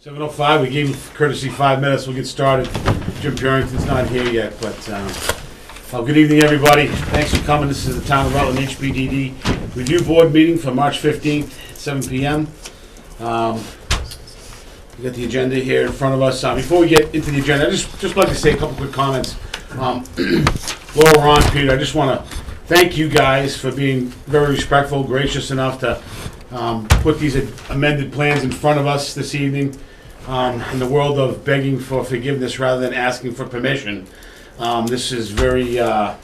7:05, we gave him courtesy 5 minutes, we'll get started. Jim Purington's not here yet, but, well, good evening, everybody. Thanks for coming. This is the Town of Rutland HPDD Review Board meeting for March 15th, 7 p.m. We got the agenda here in front of us. Before we get into the agenda, I'd just like to say a couple quick comments. Laura, Ron, Peter, I just want to thank you guys for being very respectful, gracious enough to put these amended plans in front of us this evening. In the world of begging for forgiveness rather than asking for permission, this is very,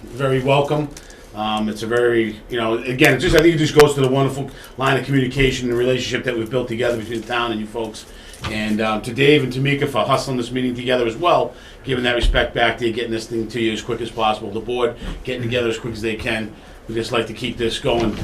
very welcome. It's a very, again, I think it just goes to the wonderful line of communication and relationship that we've built together between the town and you folks. And to Dave and Tamika for hustling this meeting together as well, giving that respect back to you, getting this thing to you as quick as possible. The board getting together as quick as they can. We just like to keep this going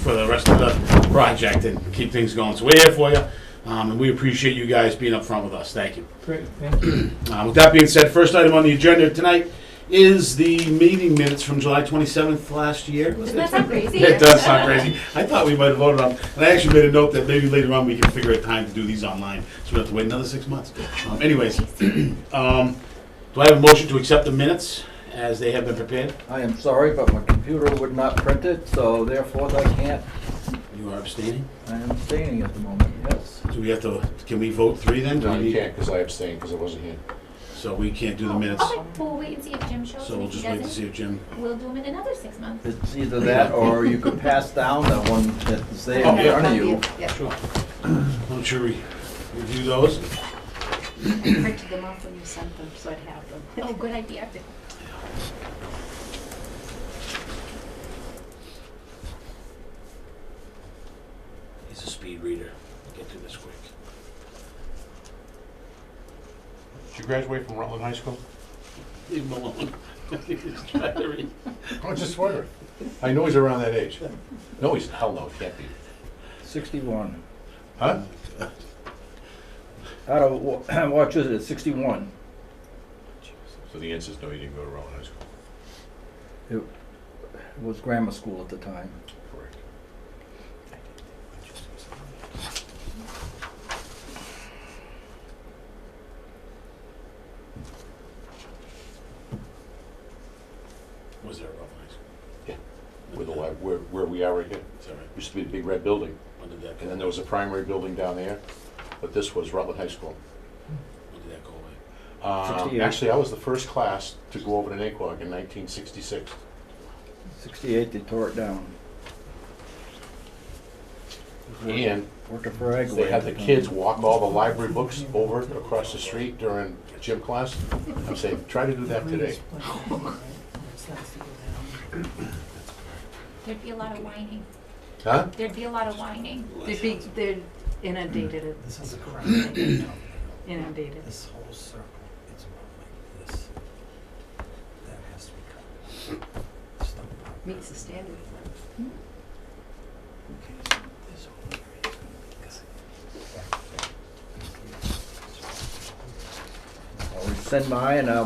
for the rest of the project and keep things going. So we're here for you, and we appreciate you guys being up front with us. Thank you. Great, thank you. With that being said, first item on the agenda tonight is the meeting minutes from July 27th last year. Doesn't that sound crazy? It does sound crazy. I thought we might have voted on, and I actually made a note that maybe later on we can figure a time to do these online, so we don't have to wait another 6 months. Anyways, do I have a motion to accept the minutes as they have been prepared? I am sorry, but my computer would not print it, so therefore I can't. You are abstaining? I am abstaining at the moment, yes. Do we have to, can we vote 3 then? No, you can't, because I abstained, because I wasn't here. So we can't do the minutes. Okay, we'll wait and see if Jim shows. So and we'll if he just wait to doesn't, see if Jim. we'll do him in another 6 months. It's either that, or you could pass down the one that's there Oh, in yeah. front of you. Sure. I'm sure we review those. Printed them off when you sent them, so I'd have them. Oh, good idea. He's a speed reader. Get through this quick. Did you graduate from Rutland High School? Leave him alone. He's trying to read. I was just wondering. I know he's around that age. No, he's, hell no, he can't be. 61. Huh? Out of, what is it, 61? So the answer is no, you didn't go to Rutland High School. It was grammar school at the time. Correct. Was there a Rutland High School? Yeah. Where we are right here. Is that right? Used to be the big red building, When did that go? and then there was a primary building down there, but this was Rutland High School. When did that go away? 68. Actually, I was the first class to go over to Naquag in 1966. 68, they tore it down. And Working for Agway. they had the kids walk all the library books over across the street during gym class. I'm saying, try to do that today. There'd be a lot of whining. Huh? There'd be a lot of whining. They're inundated it. This is correct. Inundated. This whole circle, it's about like this. That has to be cut. Stop. Meets the standard. Okay, so this whole area is gonna I'll rescind mine, and I'll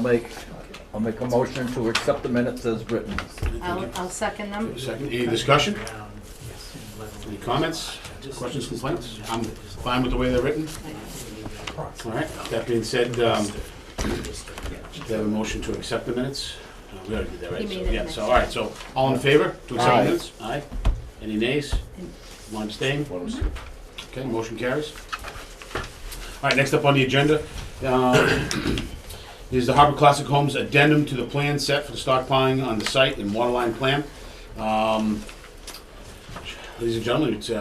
make a motion to accept the minutes as written. I'll second them. Second, any discussion? down, yes, and level. Any comments, questions, complaints? I'm fine with the way they're written. All right, that being said, do you have a motion to accept the minutes? We already did that, right? He made So, it yeah, next. so, all right, so, all in favor to accept Aye. the minutes? Aye. Any nays? One abstain? What was- Okay, motion carries. All right, next up on the agenda is the Harbor Classic Homes addendum to the plan set for the stockpiling on the site and waterline plan. Ladies and gentlemen, it's, you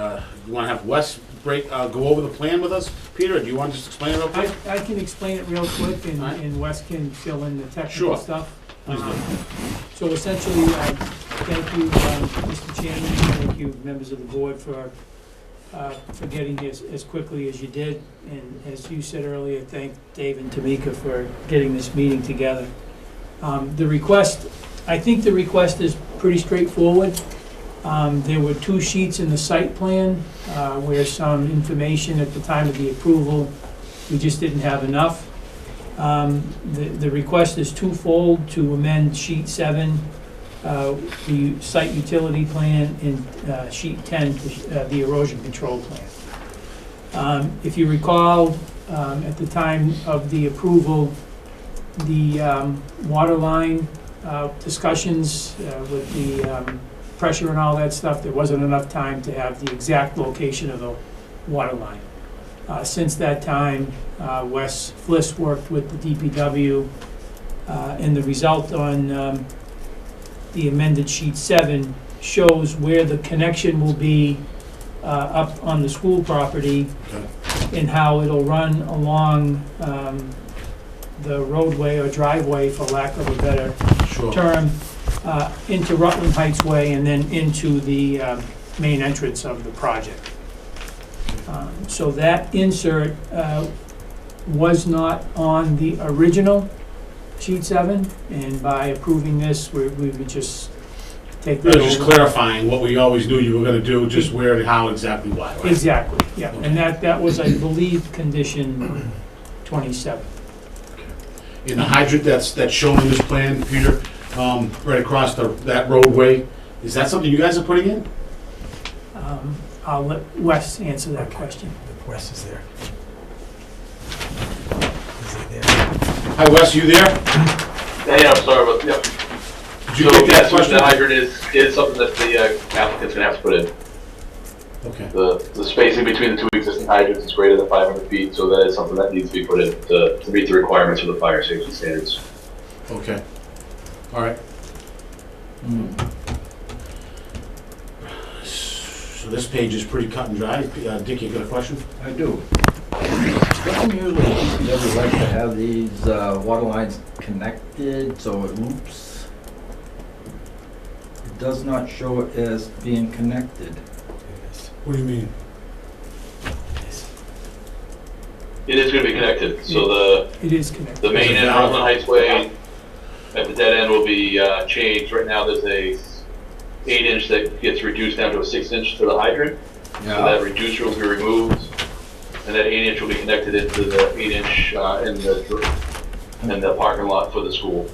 want to have Wes go over the plan with us? Peter, do you want to just explain it real quick? I can explain it real quick, and Alright. and Wes can fill in the technical Sure. stuff. Please do. So essentially, thank you, Mr. Chairman, thank you, members of the board, for getting this as quickly as you did. And as you said earlier, thank Dave and Tamika for getting this meeting together. The request, I think the request is pretty straightforward. There were 2 sheets in the site plan where some information at the time of the approval, we just didn't have enough. The request is twofold: to amend sheet 7, the site utility plan, and sheet 10, the erosion control plan. If you recall, at the time of the approval, the water line discussions with the pressure and all that stuff, there wasn't enough time to have the exact location of the water line. Since that time, Wes Fliss worked with the DPW, and the result on the amended sheet 7 shows where the connection will be up on the school property and how it'll run along the roadway or driveway, for lack of a better Sure. term, into Rutland Heights Way and then into the main entrance of the project. So that insert was not on the original sheet 7, and by approving this, we would just take that Just over. clarifying what we always knew you were gonna do, just where and how, exactly why, right? Exactly, yeah, and that was, I believe, condition 27. In the hydrant that's shown in this plan, Peter, right across that roadway, is that something you guys are putting in? I'll let Wes answer that question. Wes is there. Is he there? Hi, Wes, you there? Yeah, I'm sorry about, yep. Did you So, get that yes, question? the hydrant is something that the applicant's gonna have to put in. Okay, The spacing between the two existing hydrants is greater than 500 feet, so that is something that needs to be put in to meet the requirements of the fire safety standards. okay. All right. So this page is pretty cut and dry. Dick, you got a question? I do. Doesn't usually DPW like to have these water lines connected so it loops? It does not show it as being connected. What do you mean? It is gonna be connected, so It is connected. the main end, Rutland Heights Way, at the dead end will be changed. Right now, there's a 8-inch that gets reduced down to a 6-inch to the hydrant. So that reducer will be removed, and that 8-inch will be connected into the 8-inch in the parking lot for the school.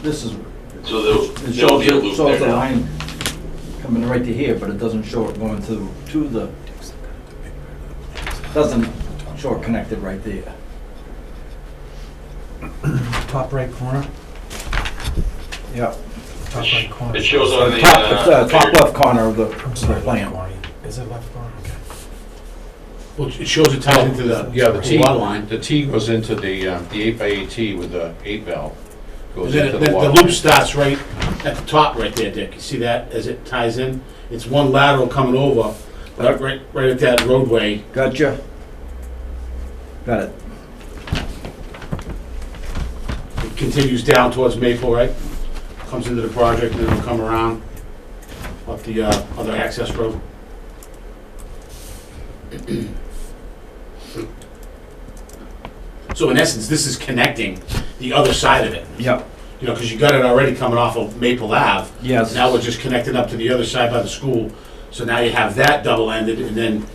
This is, So it there'll be a shows loop it, there shows the now. line coming right to here, but it doesn't show it going to the, doesn't show it connected right there. Top right corner? Yeah. Top right corner. It shows on the, Top left corner of the I'm sorry, plan. left corner. Is it left corner? Okay. Well, it shows it ties into the Yeah, the T, water line. the T goes into the 8x8 with the 8 valve. And Goes then into the the water loop line. starts right at the top right there, Dick. You see that as it ties in? It's one lateral coming over, right at that roadway. Gotcha. Got it. It continues down towards Maple, right? Comes into the project, and then it'll come around up the other access road. So in essence, this is connecting the other side of it, Yep. you know, because you got it already coming off of Maple Ave. Yes. Now we're just connecting up to the other side by the school. So now you have that double-ended, and then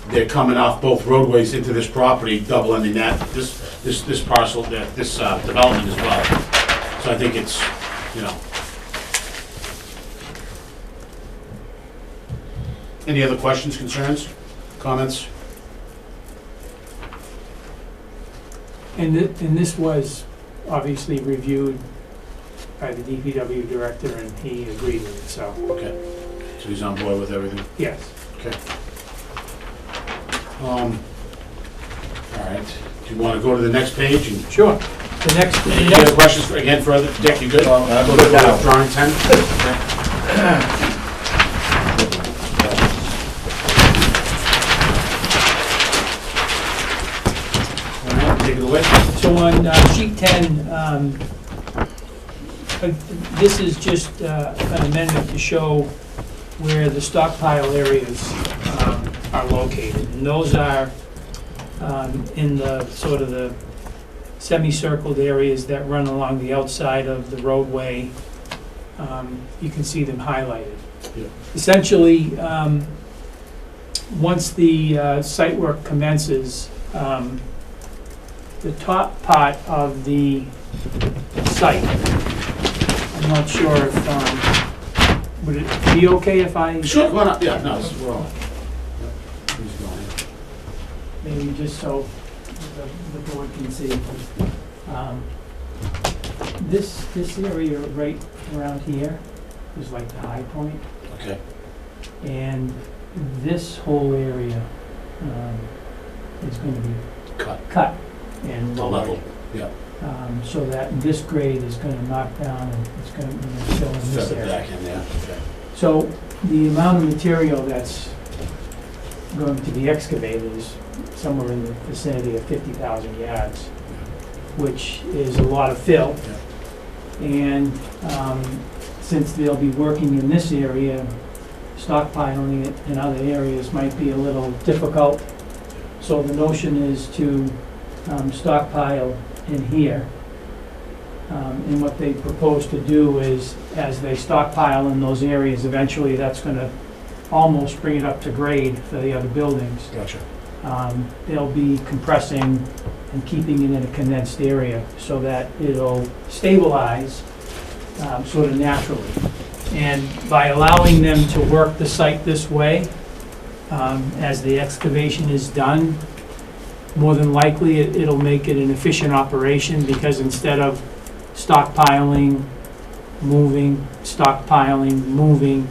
they're coming off both roadways into this property, double-ending that, this parcel, this development as well. So I think it's, you know. Any other questions, concerns, comments? And this was obviously reviewed by the DPW director, and he agreed with it, so, Okay, so he's on board with everything. yes. Okay. All right, do you want to go to the next page? And Sure. The any other questions, again, further? Dick, you good? I'll go Go to down. drawing 10. All right, take it away. So on sheet 10, this is just an amendment to show where the stockpile areas are located. And those are in the sort of the semicircled areas that run along the outside of the roadway. You can see them highlighted. Yeah. Essentially, once the site work commences, the top part of the site, I'm not sure if, would it be okay if I? Sure, come on up, yeah, no, we're all. Yep. Who's going? maybe just so the board can see. This area right around here is like the high point, Okay. and this whole area is gonna be cut and The lowered. level, So that this grade is gonna knock down and it's gonna fill in this feather area. back in there, okay. So the amount of material that's going to be excavated is somewhere in the vicinity of 50,000 yards, which is a lot of fill. And since they'll be working in this area, stockpiling it in other areas might be a little difficult. So the notion is to stockpile in here. And what they propose to do is, as they stockpile in those areas, eventually that's gonna almost bring it up to grade for the other buildings. Gotcha. They'll be compressing and keeping it in a condensed area so that it'll stabilize sort of naturally. And by allowing them to work the site this way, as the excavation is done, more than likely it'll make it an efficient operation, because instead of stockpiling, moving, stockpiling, moving,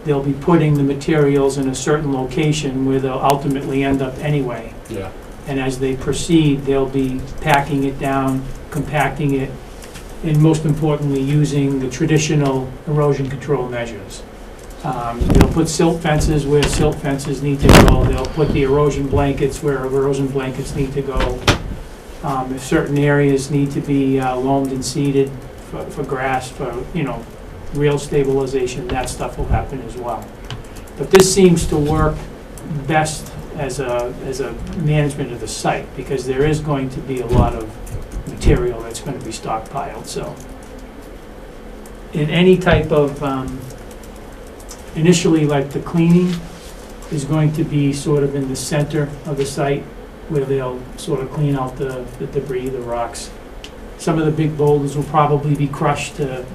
they'll be putting the materials in a certain location where they'll ultimately end up anyway. Yeah. And as they proceed, they'll be packing it down, compacting it, and most importantly, using the traditional erosion control measures. They'll put silt fences where silt fences need to go. They'll put the erosion blankets where erosion blankets need to go. If certain areas need to be loamed and seeded for grass, for, real stabilization, that stuff will happen as well. But this seems to work best as a management of the site, because there is going to be a lot of material that's going to be stockpiled. So in any type of, initially, like the cleaning is going to be sort of in the center of the site, where they'll sort of clean out the debris, the rocks. Some of the big boulders will probably be crushed to,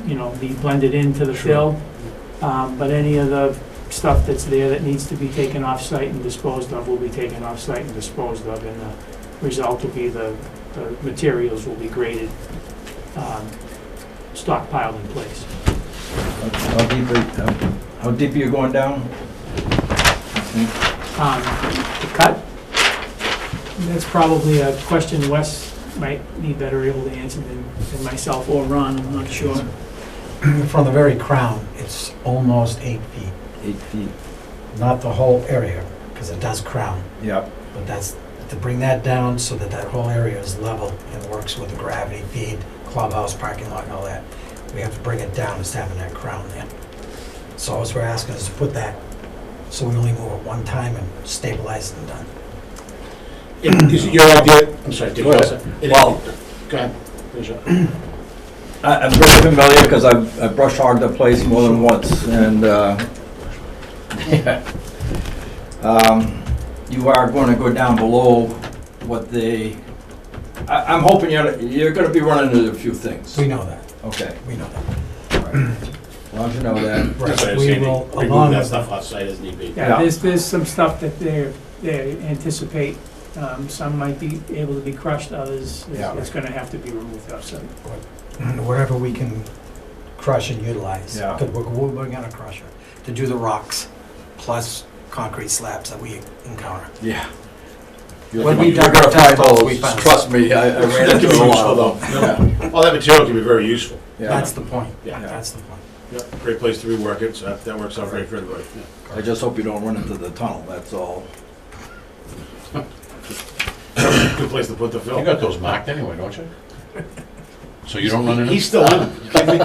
be blended into the fill. But any of the stuff that's there that needs to be taken off-site and disposed of will be taken off-site and disposed of, and the result will be the materials will be graded, stockpiled in place. How deep are you going down? The cut, that's probably a question Wes might be better able to answer than myself or Ron, I'm not sure. From the very crown, it's almost 8 feet. 8 feet. Not the whole area, because it does crown. Yep. But that's, to bring that down so that that whole area is level and works with the gravity feed, clubhouse, parking lot and all that, we have to bring it down as having that crown there. So as we're asking is to put that, so we only move it one time and stabilize it and done. Is it your idea? I'm sorry, Dick. Go ahead. It- Well- Go ahead. Finish up. I'm very familiar because I've brush hogged the place more than once, and you are going to go down below what they. I'm hoping you're going to be running into a few things. We know that, Okay. we know that. All right. As long as you know that. That's what I was We saying, will, remove along that with stuff off-site as need be. Yeah, there's some stuff that they anticipate, some might be able to be crushed, others, Yeah. it's gonna have to be removed off-site. whatever we can crush and utilize. Yeah. Because we're gonna crush it, to do the rocks, plus concrete slabs that we encounter. Yeah. When we You're dug going our to find test holes, those. we found Trust me, I ran That can into be a lot useful, of though. them. Yeah. All that material can be very useful. Yeah. That's the point. Yeah. That's the point. Yep. Great place to rework it, so that works out great for everybody. Yeah. I just hope you don't run into the tunnel, that's all. Good place to put the fill. You got those marked anyway, don't you? So you don't run into. He's still in them. You kidding me?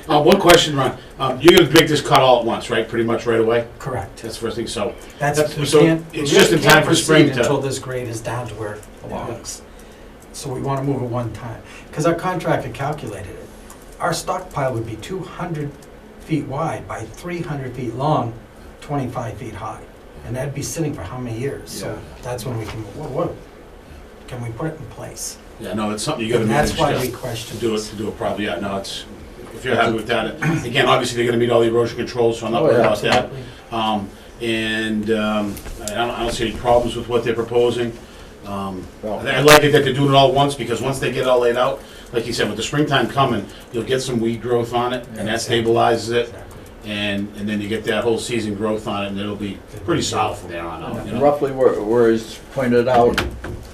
One question, Ron. You're gonna make this cut all at once, right? Pretty much right away? Correct. That's the first thing, so. That's, we So can't. it's we just in can't time for spring proceed to- Until this grade is down to where it belongs. So we wanna move it one time. Because our contractor calculated it. Our stockpile would be 200 feet wide by 300 feet long, 25 feet high. And that'd be sitting for how many years? Yeah. So that's when we can, what, can we put it in place? Yeah, no, it's something you gotta And manage that's why we to question do it, this. to do it properly. Yeah, no, it's, if you're happy with that. Again, obviously, they're gonna meet all the erosion controls, so I'm not Oh, worried yeah, about that. Absolutely. and I don't see any problems with what they're proposing. Well- I like it that they're doing it all at once, because once they get it all laid out, like you said, with the springtime coming, you'll get some weed growth on it, and that stabilizes it, and then you get that whole season growth on it, and it'll be pretty solid from there on out, you know? Roughly where it's pointed out,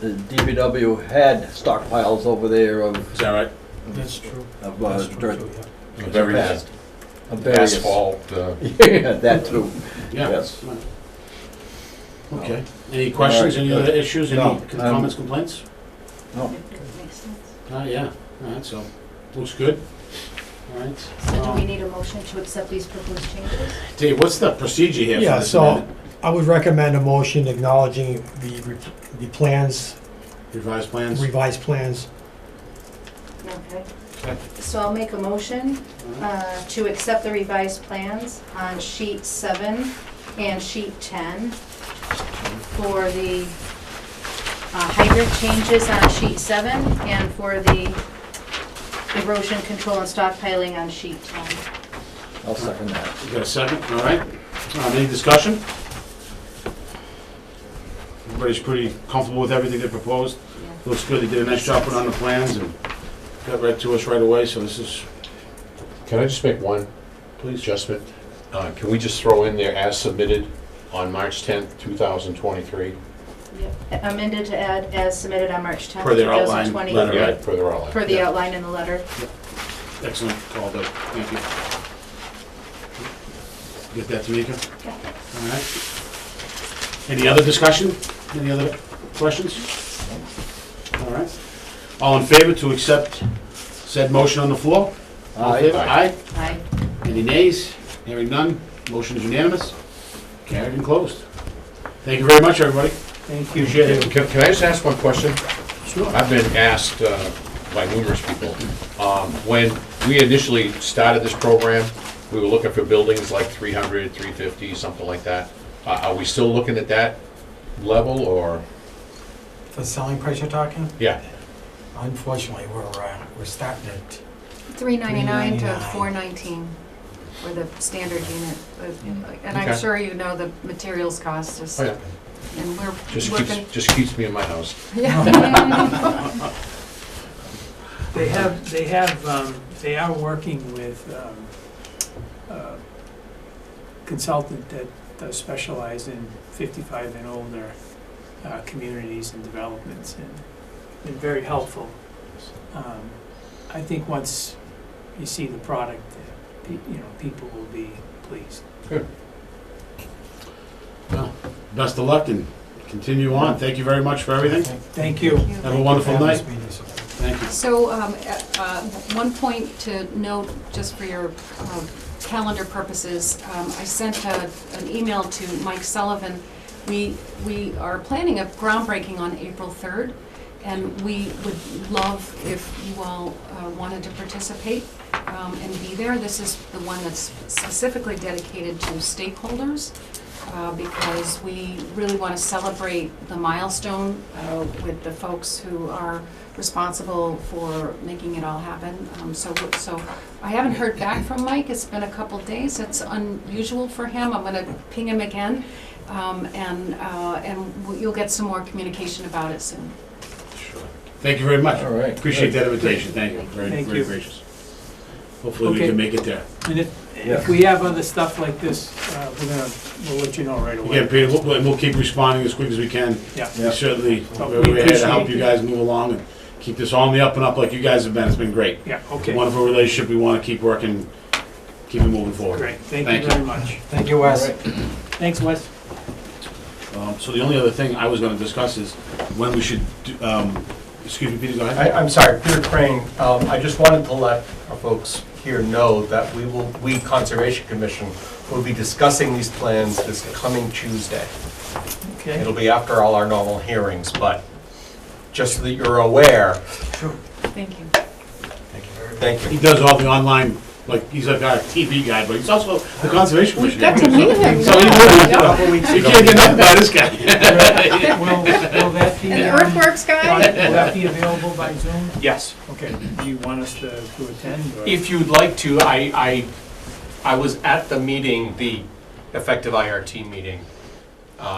the DPW had stockpiles over there of Is that right? That's true. dirt. Too, yeah. Very past. Of various- asphalt, Yeah, that too. Yeah. Yes. Okay. Any questions, All right, any other good. issues, any No, comments, complaints? No, Makes sense. Yeah, all right, so, looks good. All right. So do we need a motion to accept these proposed changes? Dave, what's the procedure here for Yeah, this so amendment? I would recommend a motion acknowledging the plans, Revised plans? revised plans. Okay. Okay. So I'll make a motion to accept the revised plans on sheet 7 and sheet 10 for the hydrant changes on sheet 7 and for the erosion control and stockpiling on sheet 10. I'll second that. You got a second, all right. Any discussion? Everybody's pretty comfortable with everything they proposed? Yeah. Looks good, they did a nice job putting on the plans and got right to us right away, so this is, Can I just make one please. adjustment? Can we just throw in there as submitted on March 10th, 2023? Yep. Amended to add as submitted on March 10th, Per their outline 2020. letter. Yeah, Right. further outline. Per the Yeah. outline in the letter. Excellent call, Doug, thank you. Get that, Tamika? Yeah. All right. Any other discussion? Any other questions? All right. All in favor to accept said motion on the floor? All in favor? Aye. Aye. Any nays? Hearing none, motion is unanimous. Carried and closed. Thank you very much, everybody. Thank you. Appreciate it. Can I just ask one question? Sure. I've been asked by numerous people, when we initially started this program, we were looking for buildings like 300, 350, something like that. Are we still looking at that level, or? The selling price you're talking? Yeah, Unfortunately, we're starting at, $399 to $399. $419 for the standard unit. And I'm Okay. sure you know the materials cost is, oh yeah, and we're just working. keeps me in my house. Yeah. They are working with a consultant that does specialize in 55 and older communities and developments, and been very helpful. I think once you see the product, people will be pleased. Good. Well, best of luck and continue on. Thank you very much for everything. Thank you. Have a wonderful have night. this meeting, so- Thank you. So, one point to note, just for your calendar purposes, I sent an email to Mike Sullivan. We are planning a groundbreaking on April 3rd, and we would love if you all wanted to participate and be there. This is the one that's specifically dedicated to stakeholders, because we really want to celebrate the milestone with the folks who are responsible for making it all happen. So I haven't heard back from Mike. It's been a couple days. It's unusual for him. I'm going to ping him again, and you'll get some more communication about it soon. Sure. Thank you very much. All right. Appreciate that invitation. Thank you. Very, Thank very you. gracious. Hopefully we Okay. can make it there. And Yeah. if we have other stuff like this, we'll let you know right away. Again, Peter, we'll keep responding as quick as we can. Yeah. We certainly, But we're we here to help appreciate you it. guys move along and keep this on the up and up like you guys have been. It's been great. Yeah, It's a okay. wonderful relationship. We want to keep working, keep it moving forward. Great. Thank Thank you you. very much. Thank you, Wes. Thanks, Wes. So the only other thing I was going to discuss is when we should, excuse me, Peter, go ahead. I'm sorry, Peter Crane. I just wanted to let our folks here know that we Conservation Commission will be discussing these plans this coming Tuesday. Okay. It'll be after all our normal hearings, but just so that you're aware, Thank you. thank He you. does all the online, like, he's like our TV guy, but he's also the conservation We've commissioner. got to meet him. So he knows, couple weeks you ago. can't get nothing by this guy. Will that be, And the earthworks John, guy? will that be available by Zoom? Yes. Okay. Do you want us to attend? Or? If you'd like to, I was at the meeting, effective IRT meeting.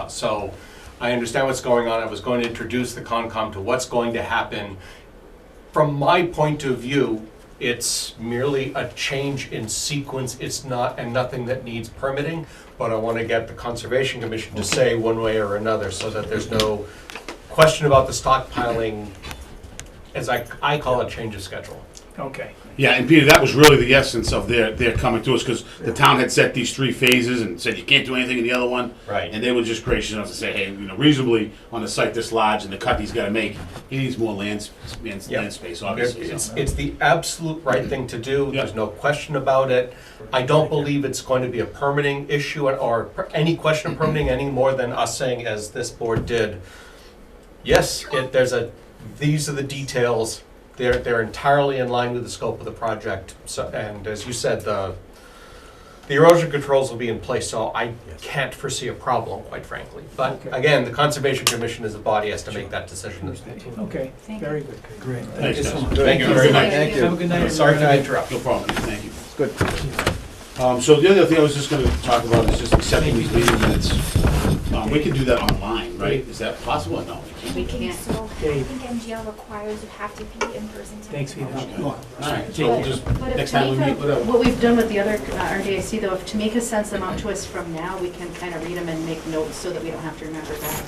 So I understand what's going on. I was going to introduce the Concom to what's going to happen. From my point of view, it's merely a change in sequence. It's not, and nothing that needs permitting, but I want to get the Conservation Commission to say one way or another so that there's no question about the stockpiling, as I call it, change of schedule. Okay. Yeah, and Peter, that was really the essence of their coming to us, because the town had set these 3 phases and said you can't do anything in the other one. Right. And they were just gracious enough to say, hey, reasonably, on a site this large and the cut he's gotta make, he needs more land space, obviously. It's the absolute right thing to do. Yeah. There's no question about it. I don't believe it's going to be a permitting issue or any question of permitting any more than us saying, as this board did, yes, these are the details. They're entirely in line with the scope of the project. So, and as you said, the erosion controls will be in place, so I can't foresee a problem, quite frankly. But Okay. again, the Conservation Commission as a body has to make that decision. Okay, Thank you. very good. Great. Thanks, guys. Thank you very much. Thank you. Have a good night. Sorry everybody. to interrupt. No problem, thank you. Good. So the other thing I was just gonna talk about is just accepting these meeting minutes. We can do that online, right? Is that possible or no? We can't. So I Dave. think MGL requires you have to be in person to. Thanks for your help. All right, so we'll just, But if next time we meet, Tamika, whatever. what we've done with the other RDIC though, if Tamika sends them out to us from now, we can kind of read them and make notes so that we don't have to remember that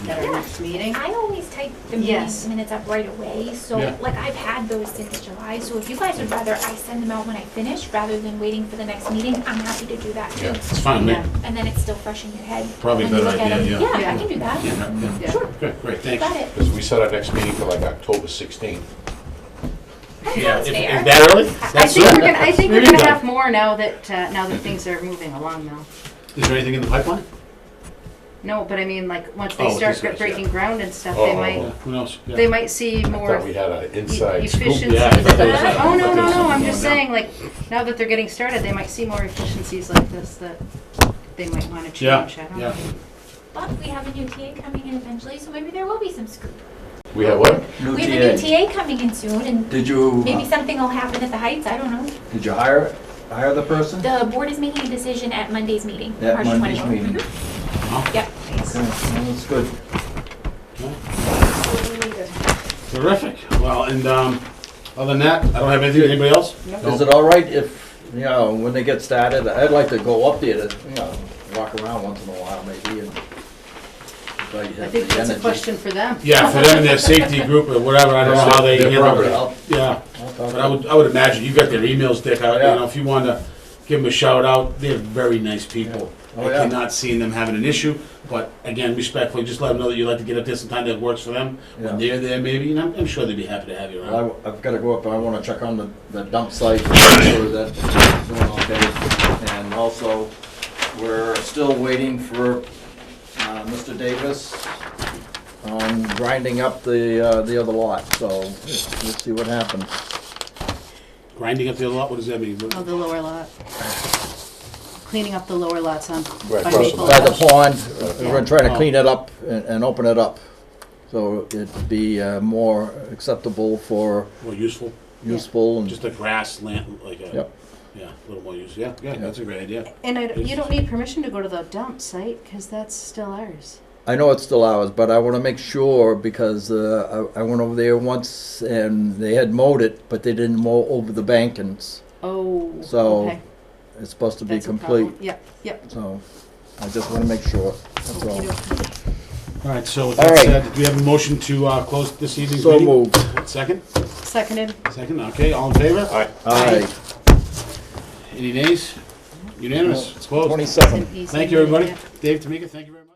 at our next meeting. I always type the Yes. minutes up right away, so Yeah. like I've had those since July, so if you guys would rather I send them out when I finish rather than waiting for the next meeting, I'm happy to do that too. Yeah, it's fine, Yeah. man. And then it's still fresh in your head. Probably a when you better look at idea, them. yeah. Yeah, I can do that. Yeah. Sure, Good, great, thanks. got it. Because we set our next meeting for like October 16th. That Yeah, sounds if fair. that early? I That's think soon. we're gonna, I think we're There you gonna go. have more now that things are moving along now. Is there anything in the pipeline? No, but I mean, like, once they Oh, start these guys, breaking yeah. ground and stuff, Oh, they oh, might, Yeah, who knows? Yeah. they might see I more thought we had an inside scoop. efficiencies. Yeah, I thought there was a- Oh, no, I thought there was I'm something just going saying, like, now that they're getting started, they might see more efficiencies like this that they might wanna Yeah, change, I don't yeah. know. But we have a new TA coming in eventually, so maybe there will be some scoop. We have what? New We have a new TA. TA coming in soon, and Did you, maybe something will happen at the Heights, I don't know. did you hire the person? The board is making a decision at Monday's meeting, At March Monday's 24th. meeting? Mhm. Yep. Okay, well, that's good. Terrific. Well, and other than that, I don't have anything. Anybody else? Is it all right if, when they get started, I'd like to go up there to, walk around once in a while maybe and if I I have think the that's a energy. question for them. Yeah, for them and their safety group or whatever. I don't know how they Their handle property. it. Yeah, I'll talk but to I would imagine you got their emails, Dick. Yeah. If you want to give them a shout out, they're very nice people. Oh, I yeah. cannot see them having an issue, but again, respectfully, just let them know that you'd like to get up there sometime that works for them. When Yeah. they're there, maybe, and I'm sure they'd be happy to have you around. Well, I've got to go up, I want to check on the dump site, make sure that it's doing okay. And also, we're still waiting for Mr. Davis on grinding up the other lot, so we'll see what happens. Grinding up the other lot, what does that mean? Oh, the lower lot. Cleaning up the lower lots on. Right, on across Maple By the Lodge. pond, we're trying to clean it up and open it up, so it'd be more acceptable for More useful, useful and, just a grass land, like a, yep. yeah, a little more use. Yeah, that's a great idea. And you don't need permission to go to the dump site, because that's still ours. I know it's still ours, but I want to make sure because I went over there once and they had mowed it, but they didn't mow over the bankings. Oh, So okay. it's supposed to be That's a complete. problem. Yep, yep. So I just want to make sure. That's all. Okey-dokey. All right, so with All that right. said, do we have a motion to close this evening's So meeting? moved. Second? Seconded. Second, okay, all in favor? All right. Aye. Any nays? Unanimous, it's closed. 27. Easy. Thank you, everybody. Yeah. Dave, Tamika, thank you very much.